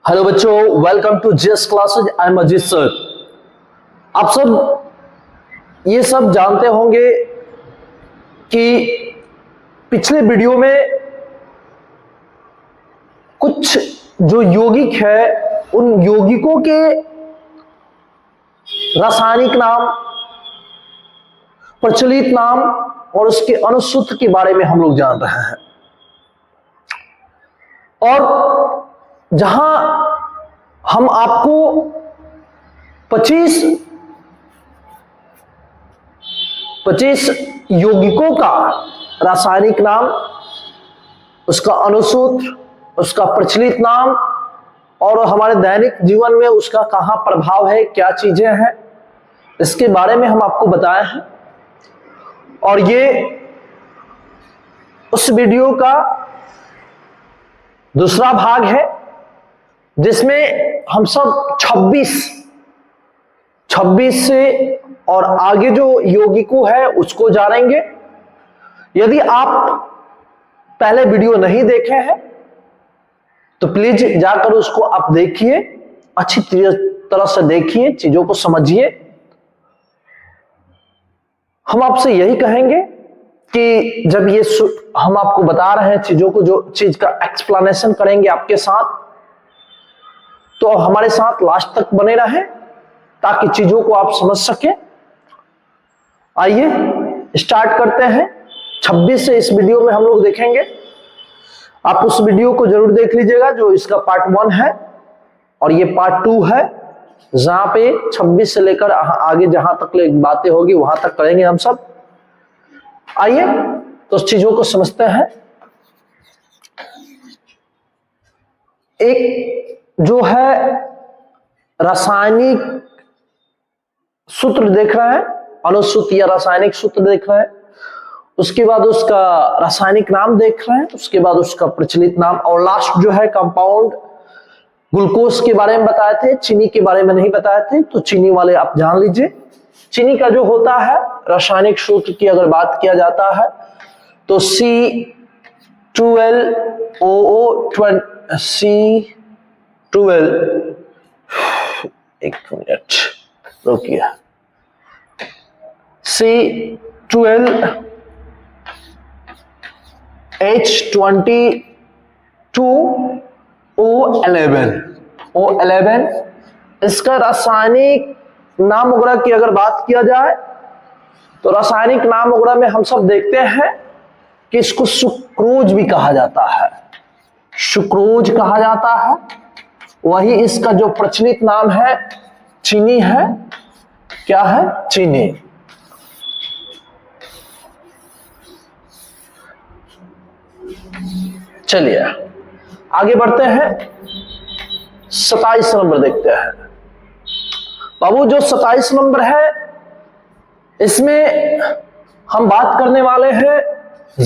Hello बच्चों, welcome to JS classes. I am Ajit sir. आप सब ये सब जानते होंगे कि पिछले वीडियो में कुछ जो यौगिक है उन यौगिकों के रासायनिक नाम, प्रचलित नाम और उसके अनुसूत्र के बारे में हम लोग जान रहे हैं। और जहां हम आपको 25 यौगिकों का रासायनिक नाम, उसका अनुसूत्र, उसका प्रचलित नाम और हमारे दैनिक जीवन में उसका कहां प्रभाव है, क्या चीजें हैं, इसके बारे में हम आपको बताए हैं। और ये उस वीडियो का दूसरा भाग है जिसमें हम सब 26 से और आगे जो यौगिकों है उसको जानेंगे। यदि आप पहले वीडियो नहीं देखे हैं तो प्लीज जाकर उसको आप देखिए, अच्छी तरह से देखिए, चीजों को समझिए। हम आपसे यही कहेंगे कि जब ये हम आपको बता रहे हैं चीजों को, जो चीज का एक्सप्लेनेशन करेंगे आपके साथ, तो हमारे साथ लास्ट तक बने रहें ताकि चीजों को आप समझ सकें। आइए स्टार्ट करते हैं। 26 से इस वीडियो में हम लोग देखेंगे। आप उस वीडियो को जरूर देख लीजिएगा जो इसका पार्ट 1 है और ये पार्ट 2 है, जहां पे 26 से लेकर आगे जहां तक बातें होगी वहां तक करेंगे हम सब। आइए तो चीजों को समझते हैं। एक जो है रासायनिक सूत्र देख रहे हैं, अनुसूत्र या रासायनिक सूत्र देख रहे हैं, उसके बाद उसका रासायनिक नाम देख रहे हैं, उसके बाद उसका प्रचलित नाम, और लास्ट जो है कंपाउंड ग्लूकोज के बारे में बताए थे, चीनी के बारे में नहीं बताए थे, तो चीनी वाले आप जान लीजिए। चीनी का जो होता है रासायनिक सूत्र की अगर बात किया जाता है तो C12 एक मिनट रुकिए, C12H22O11 इसका रासायनिक नाम वगैरह की अगर बात किया जाए तो रासायनिक नाम वगैरह में हम सब देखते हैं कि इसको सुक्रोज भी कहा जाता है, सुक्रोज कहा जाता है। वही इसका जो प्रचलित नाम है चीनी है। क्या है? चीनी। चलिए आगे बढ़ते हैं। 27 नंबर देखते हैं। बाबू जो 27 नंबर है इसमें हम बात करने वाले हैं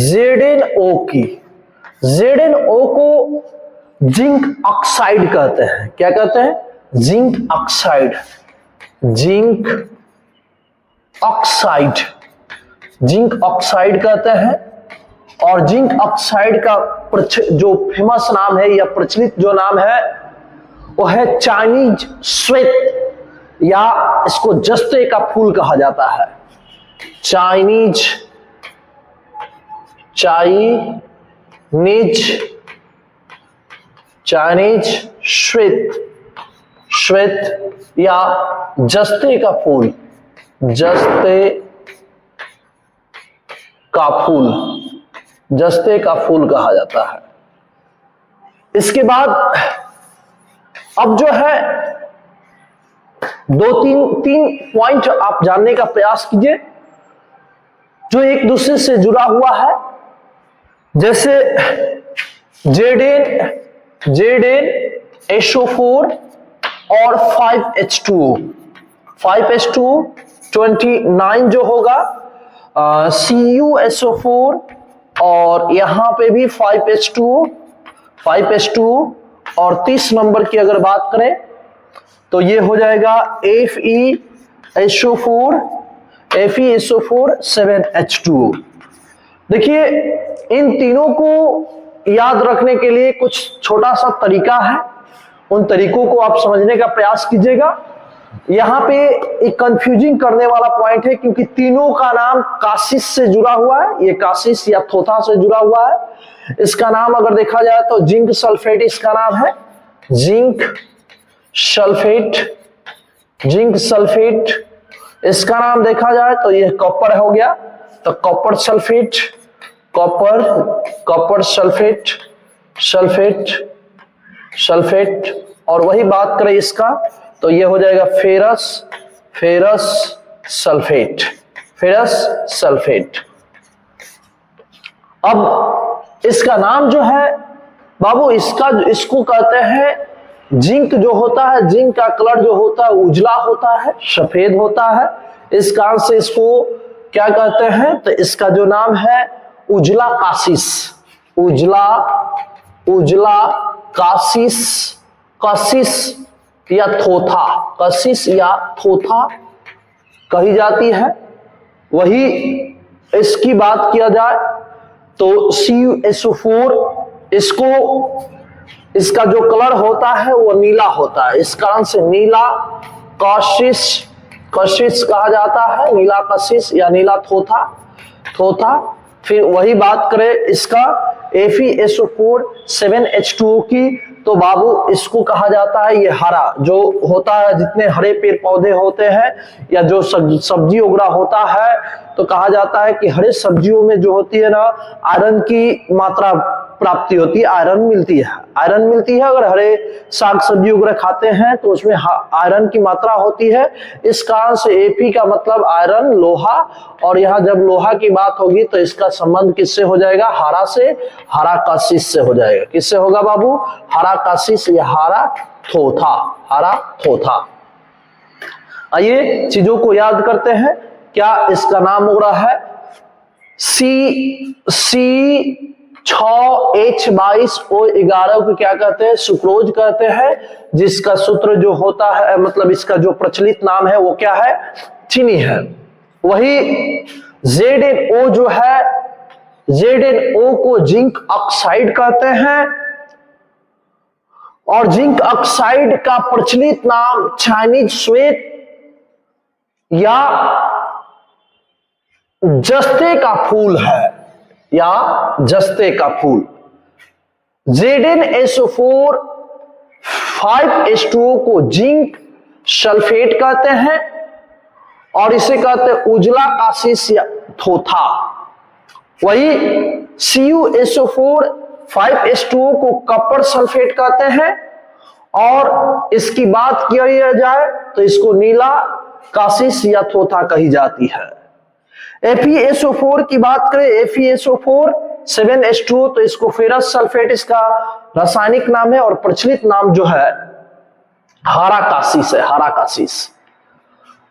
ZnO की। ZnO को जिंक ऑक्साइड कहते हैं। क्या कहते हैं? Zinc oxide. Zinc oxide, zinc oxide कहते हैं। और जिंक ऑक्साइड का जो फेमस नाम है या प्रचलित जो नाम है वो है चाइनीज श्वेत, या इसको जस्ते का फूल कहा जाता है। चाइनीज श्वेत या जस्ते का फूल, जस्ते का फूल कहा जाता है। इसके बाद अब जो है तीन पॉइंट आप जानने का प्रयास कीजिए जो एक दूसरे से जुड़ा हुआ है। जैसे ZnSO4 और 5H2O 29 जो होगा, CuSO4 और यहां पे भी 5H2O और 30 नंबर की अगर बात करें तो ये हो जाएगा FeSO4 7H2O। देखिए इन तीनों को याद रखने के लिए कुछ छोटा सा तरीका है उन तरीकों को आप समझने का प्रयास कीजिएगा। यहाँ पे एक कंफ्यूजिंग करने वाला पॉइंट है, क्योंकि तीनों का नाम कासिस से जुड़ा हुआ है। ये कासिस या थोथा से जुड़ा हुआ है। इसका नाम अगर देखा जाए तो जिंक सल्फेट इसका नाम है, जिंक सल्फेट, जिंक सल्फेट। इसका नाम देखा जाए तो ये कॉपर हो गया, तो copper sulphate, copper, copper sulphate, sulphate, sulphate. और वही बात करें इसका तो ये हो जाएगा ferrous, ferrous sulphate, ferrous sulphate. अब इसका नाम जो है बाबू, इसको कहते हैं जिंक जो होता है, जिंक का कलर जो होता है उजला होता है, सफेद होता है। इस कारण से इसको क्या कहते हैं, तो इसका जो नाम है उजला कासिस, उजला, उजला कासिस, कशिश या थोथा, कशिश या थोथा कही जाती है। वही इसकी बात किया जाए तो CuSO4, इसको, इसका जो कलर होता है वो नीला होता है। इस कारण से नीला कशिश, कशिश कहा जाता है, नीला कशिश या नीला थोथा, थोथा। फिर वही बात करें इसका FeSO4 7H2O की, तो बाबू इसको कहा जाता है ये हरा जो होता है, जितने हरे पेड़ पौधे होते हैं या जो सब्जी वगैरह होता है, तो कहा जाता है कि हरे सब्जियों में जो होती है ना, आयरन की मात्रा प्राप्ति होती है, आयरन मिलती है, आयरन मिलती है। अगर हरे साग सब्जी वगैरह खाते हैं तो उसमें आयरन की मात्रा होती है। इस कारण से Fe का मतलब आयरन, लोहा। और यहाँ जब लोहा की बात होगी तो इसका संबंध किससे हो जाएगा, हरा से, हरा कासिस से हो जाएगा। किससे होगा बाबू, हरा कासिस या हरा थोथा, हरा थोथा। आइए चीजों को याद करते हैं। क्या इसका नाम हो रहा है C6H22O11 को क्या कहते हैं, सुक्रोज कहते हैं, जिसका सूत्र जो होता है, मतलब इसका जो प्रचलित नाम है वो क्या है, चीनी है। वही ZnO जो है, ZnO को जिंक ऑक्साइड कहते हैं, और जिंक ऑक्साइड का प्रचलित नाम चाइनीज श्वेत या जस्ते का फूल है, या जस्ते का फूल। ZnSO4 5H2O को जिंक सल्फेट कहते हैं, और इसे कहते हैं उजला कासिस या थोथा। वही CuSO4 5H2O को कॉपर सल्फेट कहते हैं, और इसकी बात किया जाए तो इसको नीला कासिस या थोथा कही जाती है। FeSO4 की बात करें, FeSO4 7H2O, तो इसको फेरस सल्फेट इसका रासायनिक नाम है, और प्रचलित नाम जो है हरा कासिस है, हरा कासिस।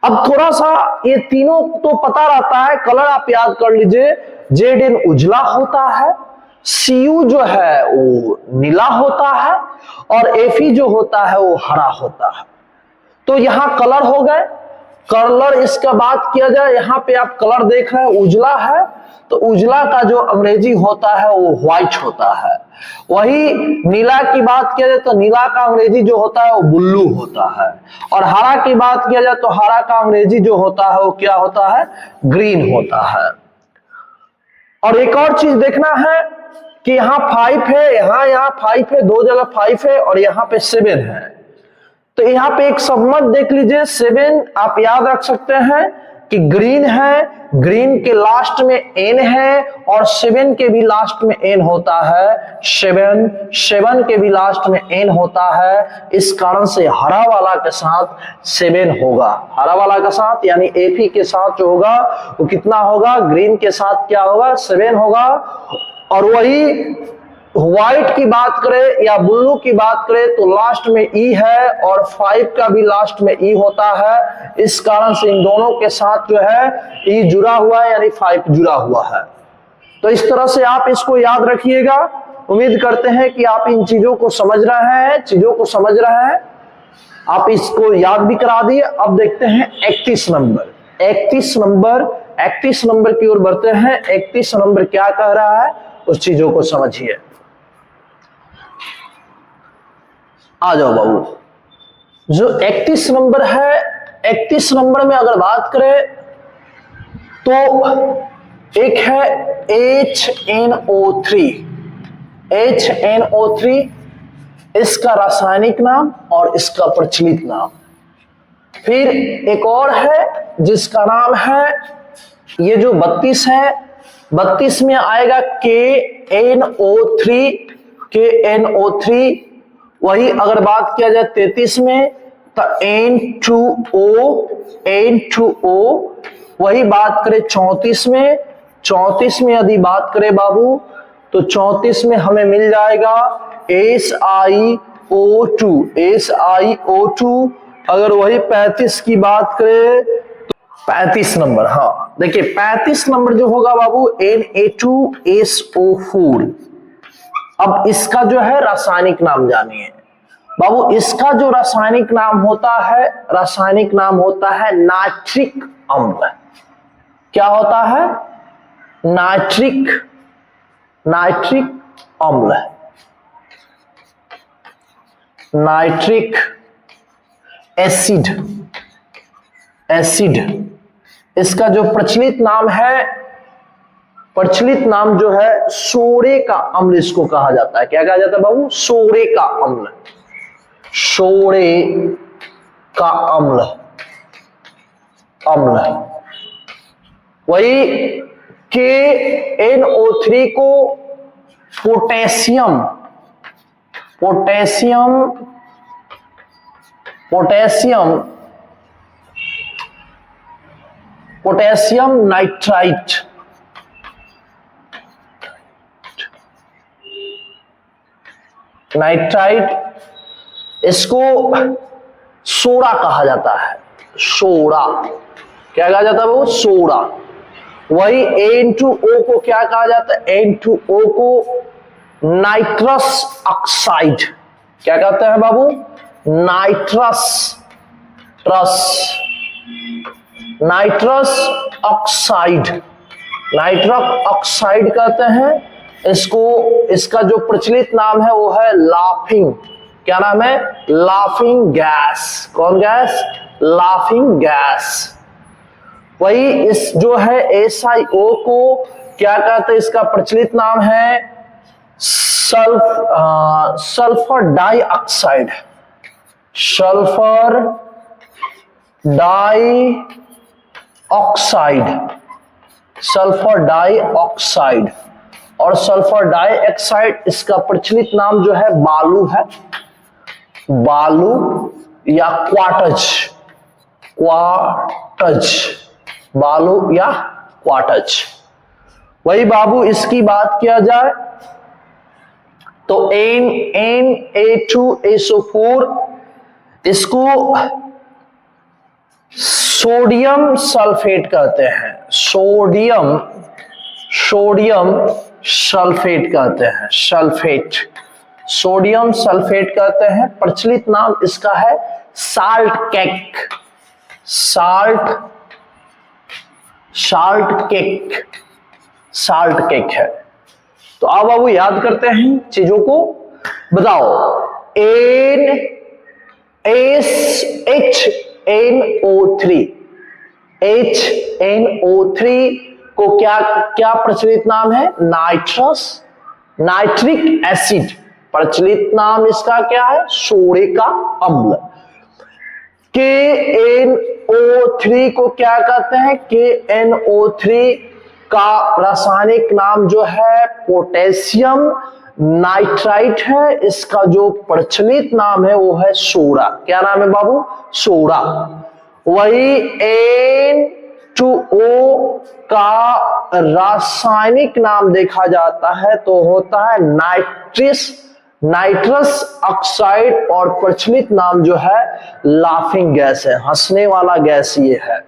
अब थोड़ा सा ये तीनों तो पता रहता है, कलर आप याद कर लीजिए। Zn उजला होता है, Cu जो है वो नीला होता है, और Fe जो होता है वो हरा होता है। तो यहां कलर हो गए। कलर इसका बात किया जाए, यहाँ पे आप कलर देख रहे हैं उजला है, तो उजला का जो अंग्रेजी होता है वो व्हाइट होता है। वही नीला की बात किया जाए तो नीला का अंग्रेजी जो होता है वो ब्लू होता है, और हरा की बात किया जाए तो हरा का अंग्रेजी जो होता है वो क्या होता है, ग्रीन होता है। और एक और चीज देखना है कि यहाँ 5 है, यहाँ 5 है, दो जगह 5 है, और यहाँ पे 7 है। तो यहाँ पे एक संबंध देख लीजिए, 7 आप याद रख सकते हैं कि ग्रीन है, ग्रीन के लास्ट में N है, और 7 के भी लास्ट में N होता है, 7 के भी लास्ट में N होता है। इस कारण से हरा वाला के साथ 7 होगा, हरा वाला के साथ यानी Fe के साथ जो होगा वो कितना होगा, ग्रीन के साथ क्या होगा, 7 होगा। और वही व्हाइट की बात करें या ब्लू की बात करें तो लास्ट में E है, और 5 का भी लास्ट में E होता है। इस कारण से इन दोनों के साथ जो है E जुड़ा हुआ है, यानी 5 जुड़ा हुआ है। तो इस तरह से आप इसको याद रखिएगा। उम्मीद करते हैं कि आप इन चीजों को समझ रहे हैं, चीजों को समझ रहे हैं। आप इसको याद भी करा दिए। अब देखते हैं 31 नंबर, 31 नंबर, 31 नंबर की ओर बढ़ते हैं। 31 नंबर क्या कह रहा है, उस चीजों को समझिए। आ जाओ बाबू, जो 31 नंबर है, 31 नंबर में अगर बात करें तो एक है HNO3, HNO3 इसका रासायनिक नाम और इसका प्रचलित नाम। फिर एक और है जिसका नाम है, ये जो 32 है, 32 में आएगा KNO3, KNO3। वही अगर बात किया जाए 33 में तो N2O, N2O। वही बात करें 34 में, 34 में यदि बात करें बाबू तो 34 में हमें मिल जाएगा SiO2, SiO2। अगर वही 35 की बात करें तो 35 नंबर, हाँ देखिए 35 नंबर जो होगा बाबू Na2SO4। अब इसका जो है रासायनिक नाम जानिए बाबू, इसका जो रासायनिक नाम होता है, रासायनिक नाम होता है नाइट्रिक अम्ल। क्या होता है? नाइट्रिक अम्ल, नाइट्रिक एसिड। इसका जो प्रचलित नाम है, प्रचलित नाम जो है सोरे का अम्ल इसको कहा जाता है। क्या कहा जाता है बाबू? सोरे का अम्ल, सोरे का अम्ल। वही KNO3 को पोटेशियम नाइट्राइट, इसको सोडा कहा जाता है, सोडा। क्या कहा जाता है वो? सोडा। वही N2O को क्या कहा जाता है? N2O को नाइट्रस ऑक्साइड। क्या कहते हैं बाबू? नाइट्रस ऑक्साइड, नाइट्रस ऑक्साइड कहते हैं इसको। इसका जो प्रचलित नाम है वो है लाफिंग। क्या नाम है? Laughing gas. कौन गैस? Laughing gas. वही इस जो है SiO को क्या कहते हैं? इसका प्रचलित नाम है सल्फर डाइऑक्साइड, सल्फर डाइऑक्साइड। और सल्फर डाइऑक्साइड इसका प्रचलित नाम जो है बालू है, बालू या क्वार्टज, बालू या क्वार्टज। वही बाबू इसकी बात किया जाए तो Na2SO4 इसको सोडियम सल्फेट कहते हैं, सोडियम सल्फेट कहते हैं, सोडियम सल्फेट कहते हैं। प्रचलित नाम इसका है साल्ट केक है। तो अब बाबू याद करते हैं चीजों को, बताओ। HNO3 को क्या प्रचलित नाम है? Nitric acid. प्रचलित नाम इसका क्या है? सोडे का अम्ल। KNO3 को क्या कहते हैं? KNO3 का रासायनिक नाम जो है पोटेशियम नाइट्राइट है। इसका जो प्रचलित नाम है वो है सोडा। क्या नाम है बाबू? सोडा। वही N2O का रासायनिक नाम देखा जाता है तो होता है नाइट्रस ऑक्साइड। और प्रचलित नाम जो है लाफिंग गैस है, हंसने वाला गैस ये है।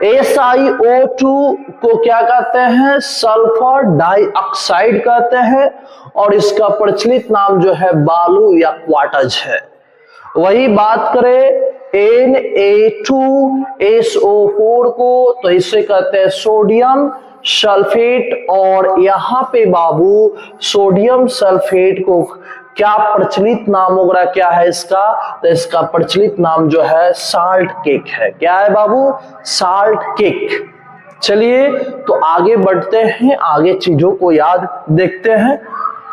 SiO2 को क्या कहते हैं? सल्फर डाइऑक्साइड कहते हैं। और इसका प्रचलित नाम जो है बालू या क्वार्टज है। वही बात करें Na2SO4 को तो इसे कहते हैं सोडियम सल्फेट। और यहां पे बाबू सोडियम सल्फेट को क्या प्रचलित नाम वगैरह क्या है इसका, तो इसका प्रचलित नाम जो है साल्ट केक है। क्या है बाबू, साल्ट केक। चलिए तो आगे बढ़ते हैं, आगे चीजों को याद देखते हैं।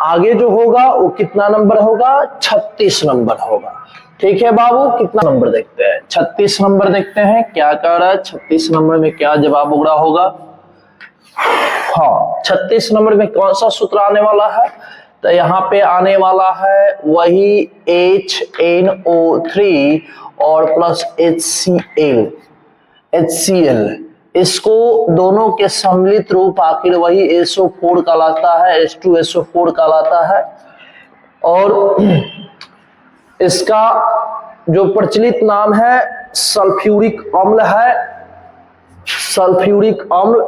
आगे जो होगा वो कितना नंबर होगा, 36 नंबर होगा। ठीक है बाबू, कितना नंबर देखते हैं, 36 नंबर देखते हैं क्या कह रहा है, 36 नंबर में क्या जवाब उगड़ा होगा। हाँ, 36 नंबर में कौन सा सूत्र आने वाला है, तो यहाँ पे आने वाला है वही HNO3 और प्लस HCl। इसको दोनों के सम्मिलित रूप आखिर वही SO4 कहलाता है, H2SO4 कहलाता है। और इसका जो प्रचलित नाम है सल्फ्यूरिक अम्ल है, सल्फ्यूरिक अम्ल,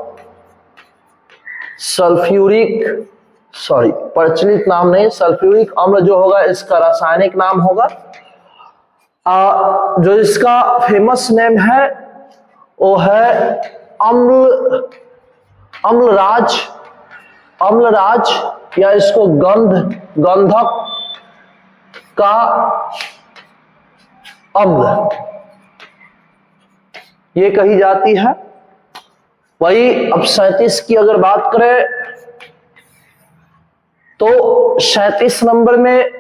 प्रचलित नाम नहीं, सल्फ्यूरिक अम्ल जो होगा इसका रासायनिक नाम होगा। जो इसका फेमस नेम है वो है अम्लराज या इसको गंधक का अम्ल ये कही जाती है। वही अब 37 की अगर बात करें तो 37 नंबर में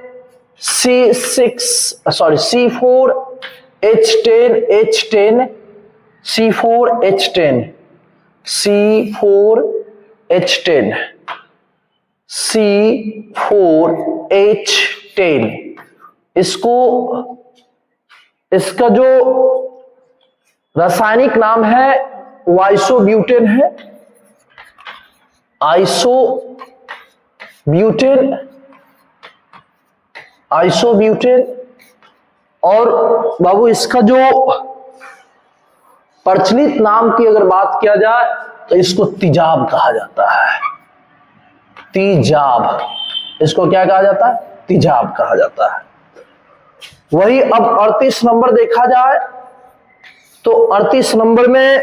C4H10 इसका जो रासायनिक नाम है वो आइसोब्यूटेन है, आइसोब्यूटेन। और बाबू इसका जो प्रचलित नाम की अगर बात किया जाए तो इसको तेजाब कहा जाता है, तेजाब, इसको क्या कहा जाता है, तेजाब कहा जाता है। वही अब 38 नंबर देखा जाए तो 38 नंबर में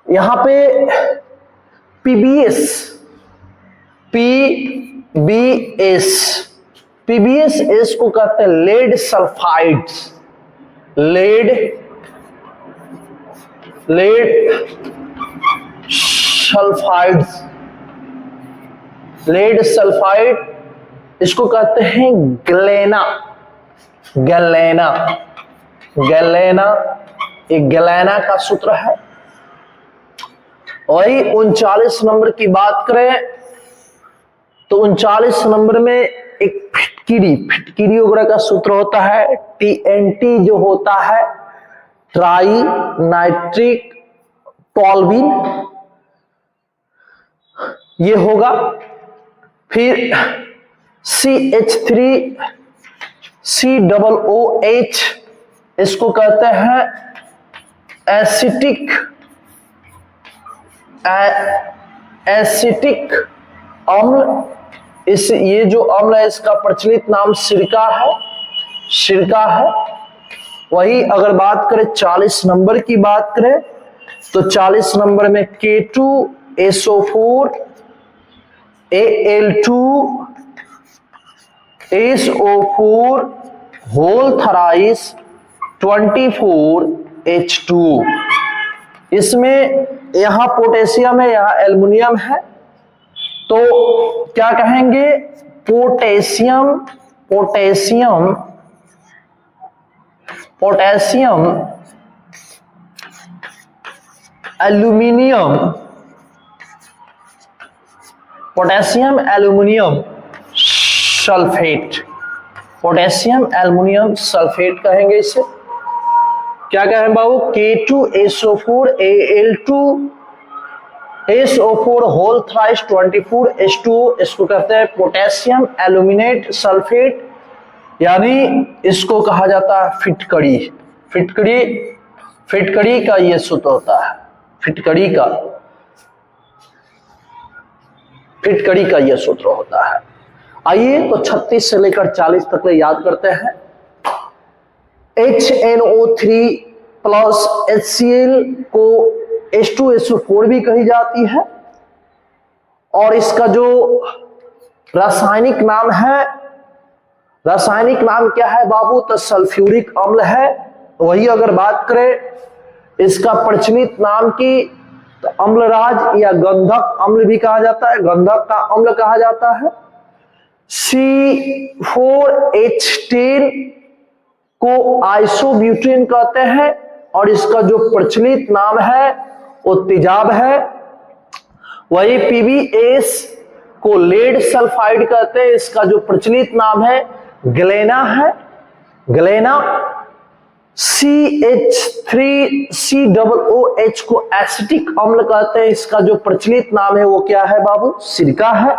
यहां पे पीबीएस इसको कहते हैं लेड सल्फाइड, इसको कहते हैं गैलेना, एक गैलेना का सूत्र है। वही 39 नंबर की बात करें तो 39 नंबर में एक फिटकिरी वगैरह का सूत्र होता है, TNT जो होता है ट्राई नाइट्रिक टॉल्विन, ये होगा। फिर CH3COOH इसको कहते हैं एसिटिक अम्ल। ये जो अम्ल है इसका प्रचलित नाम सिरका है। वही अगर बात करें 40 नंबर की बात करें तो 40 नंबर में K2SO4 Al2SO4 होल थराइस 24H2। इसमें यहां पोटेशियम है, यहां एल्युमिनियम है, तो क्या कहेंगे, पोटेशियम एल्युमिनियम सल्फेट कहेंगे इसे। क्या कहें बाबू, K2SO4 Al2SO4 whole thrice 24H2, इसको कहते हैं पोटेशियम एल्यूमिनेट सल्फेट, यानी इसको कहा जाता है फिटकरी का ये सूत्र होता है, फिटकरी का ये सूत्र होता है। आइए तो 36 से लेकर 40 तक ले याद करते हैं। HNO3 प्लस HCl को H2SO4 भी कही जाती है, और इसका जो रासायनिक नाम है, रासायनिक नाम क्या है बाबू? तो सल्फ्यूरिक अम्ल है। वही अगर बात करें इसका प्रचलित नाम की, तो अम्लराज या गंधक अम्ल भी कहा जाता है, गंधक का अम्ल कहा जाता है। C4H10 को आइसोब्यूटेन कहते हैं और इसका जो प्रचलित नाम है वो तेजाब है। वही PbS को लेड सल्फाइड कहते हैं, इसका जो प्रचलित नाम है ग्लेना है, ग्लेना। CH3COOH को एसिटिक अम्ल कहते हैं, इसका जो प्रचलित नाम है वो क्या है बाबू? सिरका है।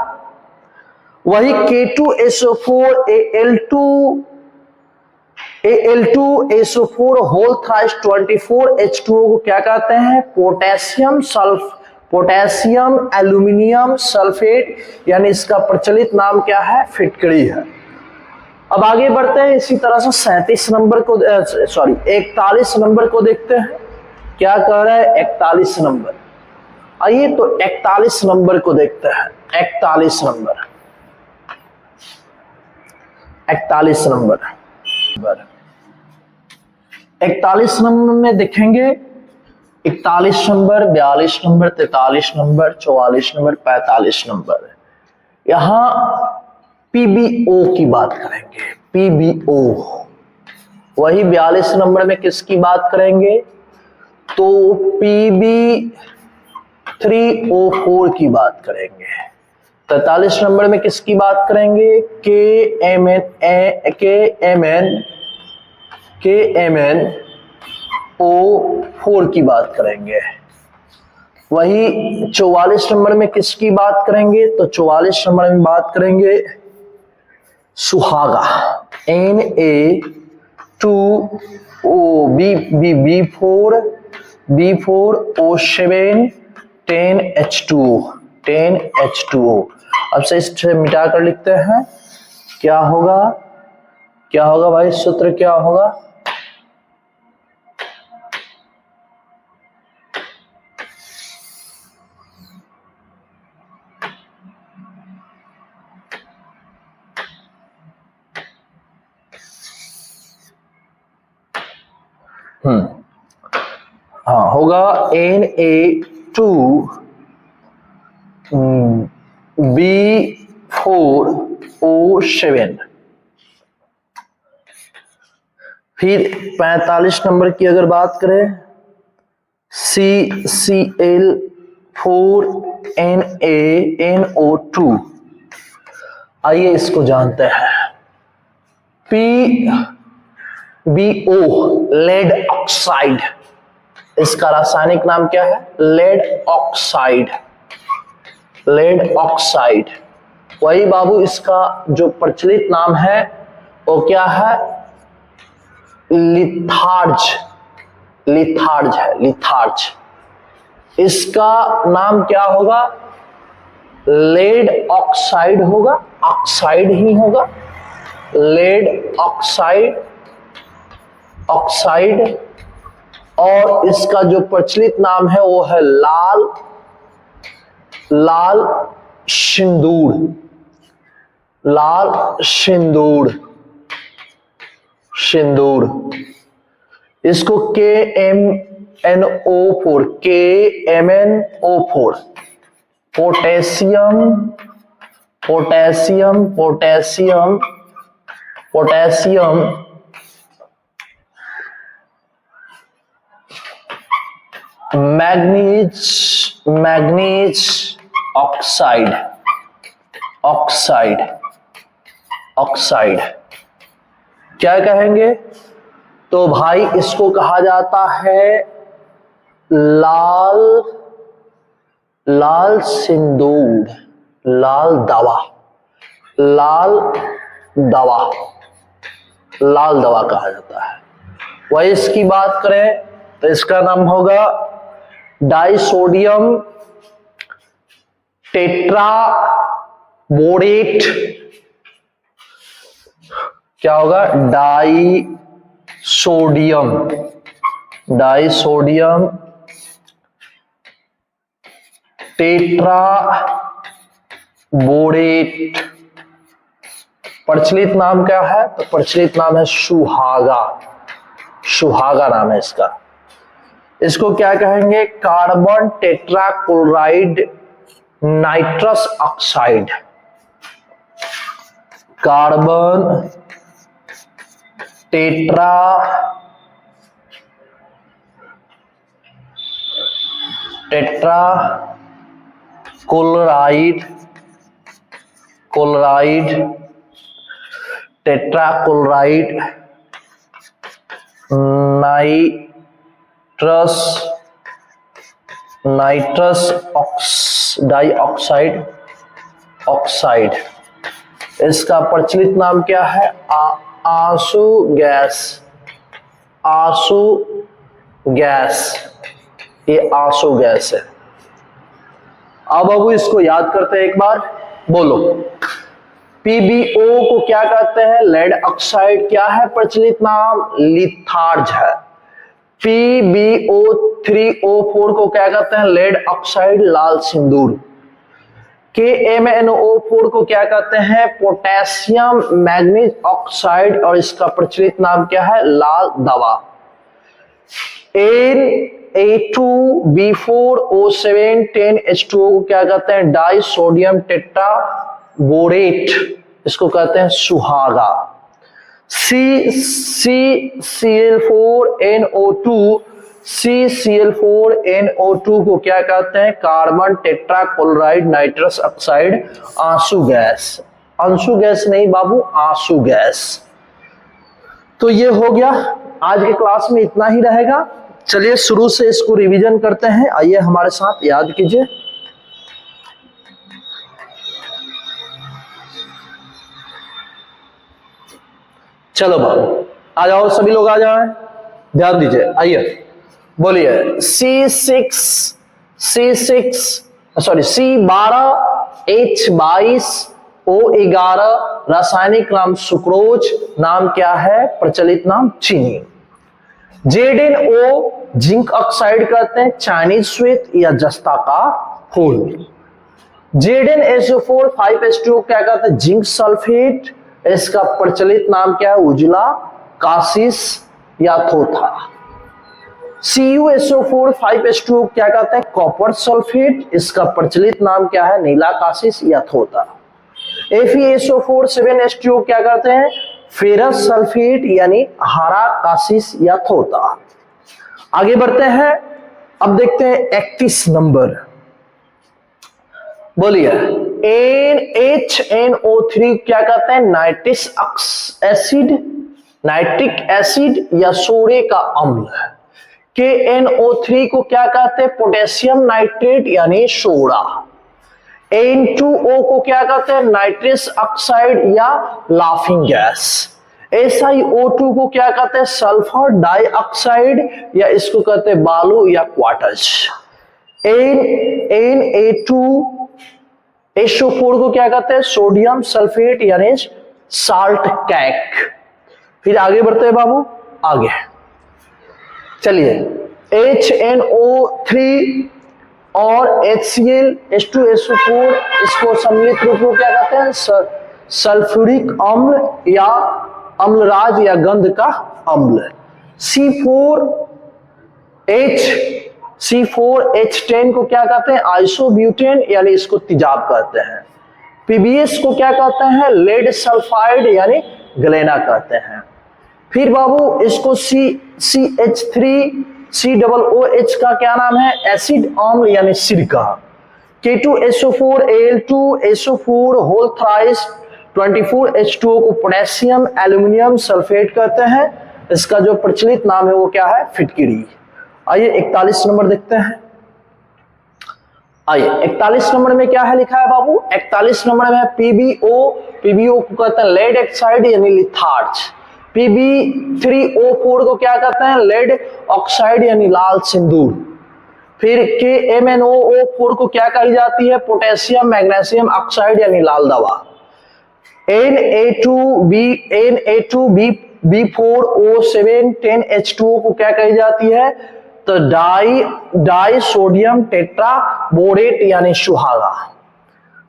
वही K2SO4Al2SO4 होल थ्राइस 24H2O को क्या कहते हैं? पोटेशियम एल्यूमिनियम सल्फेट, यानी इसका प्रचलित नाम क्या है? फिटकरी है। अब आगे बढ़ते हैं, इसी तरह से 37 नंबर को 41 नंबर को देखते हैं क्या कह रहा है 41 नंबर। आइए तो 41 नंबर को देखते हैं। 41 नंबर 41 नंबर 41 नंबर में देखेंगे 41 number, 42 number, 43 number, 44 number, 45 number. यहां PbO की बात करेंगे, PbO। वही 42 नंबर में किसकी बात करेंगे? तो Pb3O4 की बात करेंगे। 43 नंबर में किसकी बात करेंगे? KMnO4 की बात करेंगे। वही 44 नंबर में किसकी बात करेंगे? तो 44 नंबर में बात करेंगे सुहागा, Na2OB4O7 10H2O। अब से इसे मिटा कर लिखते हैं, क्या होगा? क्या होगा भाई? सूत्र क्या होगा? हाँ होगा Na2B4O7। फिर 45 नंबर की अगर बात करें CCl4NaNO2। आइए इसको जानते हैं। PbO लेड ऑक्साइड, इसका रासायनिक नाम क्या है? Lead oxide, lead oxide. वही बाबू इसका जो प्रचलित नाम है वो क्या है? लिथार्ज, लिथार्ज है, लिथार्ज। इसका नाम क्या होगा? लेड ऑक्साइड होगा, ऑक्साइड ही होगा, लेड ऑक्साइड, ऑक्साइड। और इसका जो प्रचलित नाम है वो है लाल, लाल सिंदूर, लाल सिंदूर, सिंदूर। इसको KMnO4, KMnO4 potassium, potassium, potassium, potassium manganese, manganese oxide, oxide, oxide. क्या कहेंगे? तो भाई इसको कहा जाता है लाल, लाल सिंदूर, लाल दवा, लाल दवा, लाल दवा कहा जाता है। वही इसकी बात करें तो इसका नाम होगा डाइसोडियम टेट्राबोरेट। क्या होगा? डाइसोडियम, डाइसोडियम टेट्राबोरेट, प्रचलित नाम क्या है? तो प्रचलित नाम है सुहागा। सुहागा नाम है इसका। इसको क्या कहेंगे? Carbon tetrachloride nitrous oxide. Carbon tetrachloride nitrous dioxide oxide. इसका प्रचलित नाम क्या है? आंसू गैस। आंसू गैस, ये आंसू गैस है। अब बाबू इसको याद करते हैं एक बार, बोलो। पीबीओ को क्या कहते हैं? Lead oxide. क्या है प्रचलित नाम? लिथार्ज है। PbO3O4 को क्या कहते हैं? लेड ऑक्साइड, लाल सिंदूर। KMnO4 को क्या कहते हैं? पोटेशियम मैग्नीज ऑक्साइड, और इसका प्रचलित नाम क्या है? लाल दवा। Na2B4O710H2O को क्या कहते हैं? डाई सोडियम टेट्राबोरेट, इसको कहते हैं सुहागा। CCl4NO2 को क्या कहते हैं? कार्बन टेट्राक्लोराइड नाइट्रस ऑक्साइड, आंसू गैस। आंसू गैस नहीं बाबू, आंसू गैस। तो ये हो गया, आज के क्लास में इतना ही रहेगा। चलिए शुरू से इसको रिवीजन करते हैं, आइए हमारे साथ याद कीजिए। चलो बाबू आ जाओ, सभी लोग आ जाए, ध्यान दीजिए। आइए बोलिए। C12H22O11 रासायनिक नाम सुक्रोज, नाम क्या है? प्रचलित नाम चीनी। ZnO जिंक ऑक्साइड कहते हैं, चाइनीज स्वीट या जस्ता का फूल। ZnSO4 5H2O क्या कहते हैं? जिंक सल्फेट, इसका प्रचलित नाम क्या है? उजला कासिस या थोथा। CuSO4 5H2O क्या कहते हैं? कॉपर सल्फेट, इसका प्रचलित नाम क्या है? नीला कासिस या थोथा। FeSO4 7H2O क्या कहते हैं? फेरस सल्फेट यानी हरा कासिस या थोथा। आगे बढ़ते हैं, अब देखते हैं 31 नंबर, बोलिए। NHNO3 क्या कहते हैं? नाइट्रिक एसिड या सोडे का अम्ल। KNO3 को क्या कहते हैं? पोटेशियम नाइट्रेट यानी सोडा। N2O को क्या कहते हैं? नाइट्रस ऑक्साइड या लाफिंग गैस। SiO2 को क्या कहते हैं? सल्फर डाइऑक्साइड या इसको कहते हैं बालू या क्वार्टज। Na2SO4 को क्या कहते हैं? सोडियम सल्फेट यानी साल्ट कैक। फिर आगे बढ़ते हैं बाबू, आगे चलिए। HNO3 और HCl H2SO4 इसको सम्मिलित रूप में क्या कहते हैं? सल्फ्यूरिक अम्ल या अम्लराज या गंध का अम्ल। C4H10 को क्या कहते हैं? आइसोब्यूटेन यानी इसको तेजाब कहते हैं। PBS को क्या कहते हैं? लेड सल्फाइड यानी ग्लेना कहते हैं। फिर बाबू इसको CH3COOH का क्या नाम है? एसिड अम्ल यानी सिरका। K2SO4Al2SO4 होल थ्राइस 24H2O को पोटेशियम एल्यूमिनियम सल्फेट कहते हैं, इसका जो प्रचलित नाम है वो क्या है? फिटकिरी। आइए 41 नंबर देखते हैं। आइए 41 नंबर में क्या है लिखा है बाबू? 41 नंबर में PbO को कहते हैं लेड ऑक्साइड यानी लिथार्ज। Pb3O4 को क्या कहते हैं? लेड ऑक्साइड यानी लाल सिंदूर। फिर KMnO4 को क्या कही जाती है? पोटेशियम मैग्नीशियम ऑक्साइड यानी लाल दवा। Na2B4O710H2O को क्या कही जाती है? तो डाई सोडियम टेट्राबोरेट यानी सुहागा।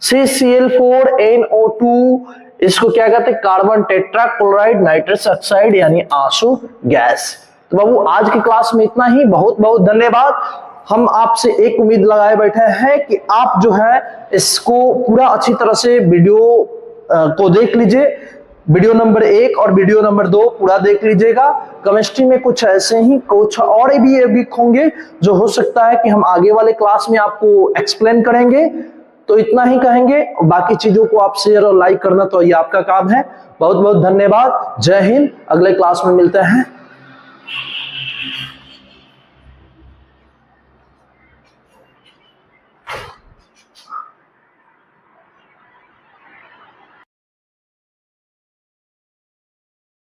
CCl4NO2 इसको क्या कहते हैं? कार्बन टेट्राक्लोराइड नाइट्रस ऑक्साइड यानी आंसू गैस। तो बाबू आज की क्लास में इतना ही। बहुत बहुत धन्यवाद। हम आपसे एक उम्मीद लगाए बैठे हैं कि आप जो है इसको पूरा अच्छी तरह से वीडियो को देख लीजिए। वीडियो नंबर 1 और वीडियो नंबर 2 पूरा देख लीजिएगा। केमिस्ट्री में कुछ ऐसे ही कुछ और भी होंगे जो हो सकता है कि हम आगे वाले क्लास में आपको एक्सप्लेन करेंगे। तो इतना ही कहेंगे, बाकी चीजों को आप शेयर और लाइक करना तो ये आपका काम है। बहुत बहुत धन्यवाद। जय हिंद। अगले क्लास में मिलते हैं।